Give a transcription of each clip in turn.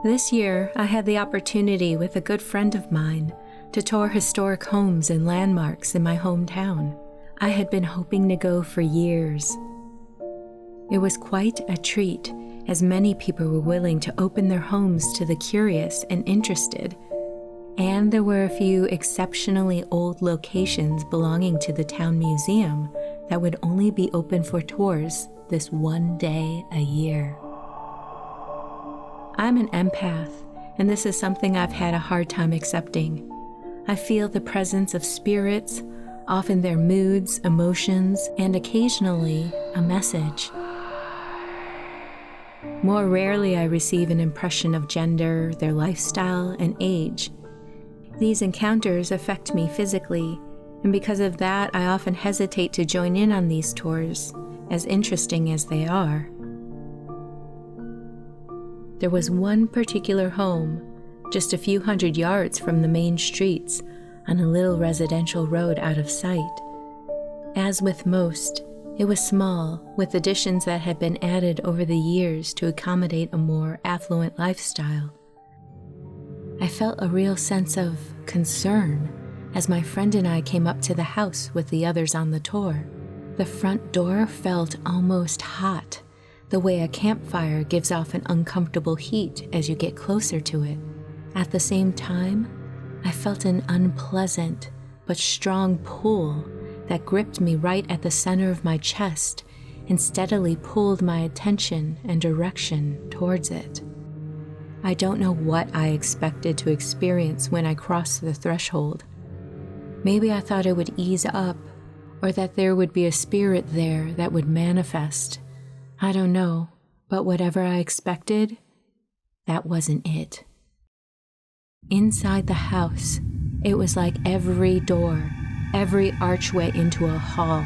This year, I had the opportunity with a good friend of mine to tour historic homes and landmarks in my hometown. I had been hoping to go for years. It was quite a treat, as many people were willing to open their homes to the curious and interested, and there were a few exceptionally old locations belonging to the town museum that would only be open for tours this one day a year. I'm an empath, and this is something I've had a hard time accepting. I feel the presence of spirits, often their moods, emotions, and occasionally a message. More rarely, I receive an impression of gender, their lifestyle, and age. These encounters affect me physically, and because of that, I often hesitate to join in on these tours, as interesting as they are. There was one particular home, just a few hundred yards from the main streets, on a little residential road out of sight. As with most, it was small, with additions that had been added over the years to accommodate a more affluent lifestyle. I felt a real sense of concern as my friend and I came up to the house with the others on the tour. The front door felt almost hot, the way a campfire gives off an uncomfortable heat as you get closer to it. At the same time, I felt an unpleasant but strong pull that gripped me right at the center of my chest and steadily pulled my attention and direction towards it. I don't know what I expected to experience when I crossed the threshold. Maybe I thought it would ease up, or that there would be a spirit there that would manifest. I don't know, but whatever I expected, that wasn't it. Inside the house, it was like every door, every archway into a hall,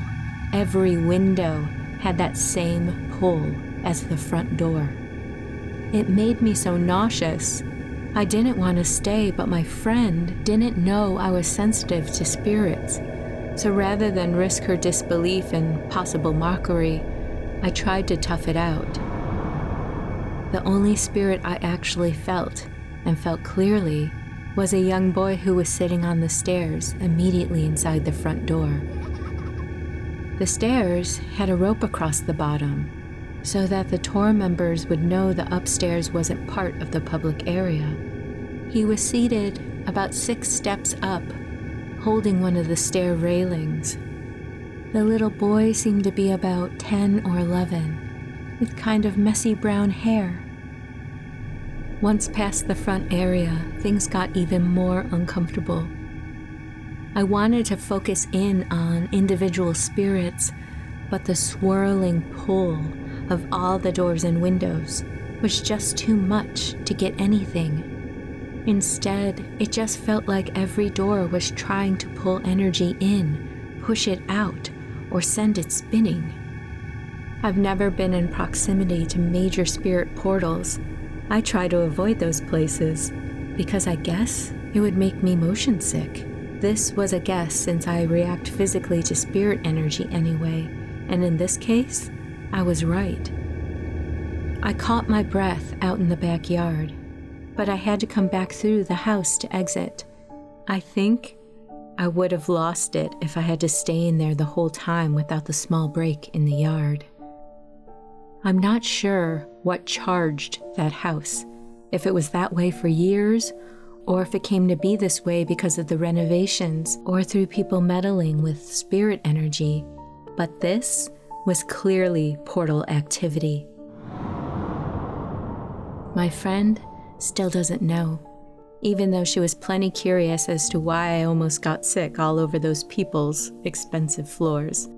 every window had that same pull as the front door. It made me so nauseous. I didn't want to stay, but my friend didn't know I was sensitive to spirits. So rather than risk her disbelief and possible mockery, I tried to tough it out. The only spirit I actually felt, and felt clearly, was a young boy who was sitting on the stairs immediately inside the front door. The stairs had a rope across the bottom, so that the tour members would know the upstairs wasn't part of the public area. He was seated about 6 steps up, holding one of the stair railings. The little boy seemed to be about 10 or 11, with kind of messy brown hair. Once past the front area, things got even more uncomfortable. I wanted to focus in on individual spirits, but the swirling pull of all the doors and windows was just too much to get anything. Instead, it just felt like every door was trying to pull energy in, push it out, or send it spinning. I've never been in proximity to major spirit portals. I try to avoid those places because I guess it would make me motion sick. This was a guess since I react physically to spirit energy anyway, and in this case, I was right. I caught my breath out in the backyard, but I had to come back through the house to exit. I think I would have lost it if I had to stay in there the whole time without the small break in the yard. I'm not sure what charged that house, if it was that way for years, or if it came to be this way because of the renovations or through people meddling with spirit energy, but this was clearly portal activity. My friend still doesn't know, even though she was plenty curious as to why I almost got sick all over those people's expensive floors.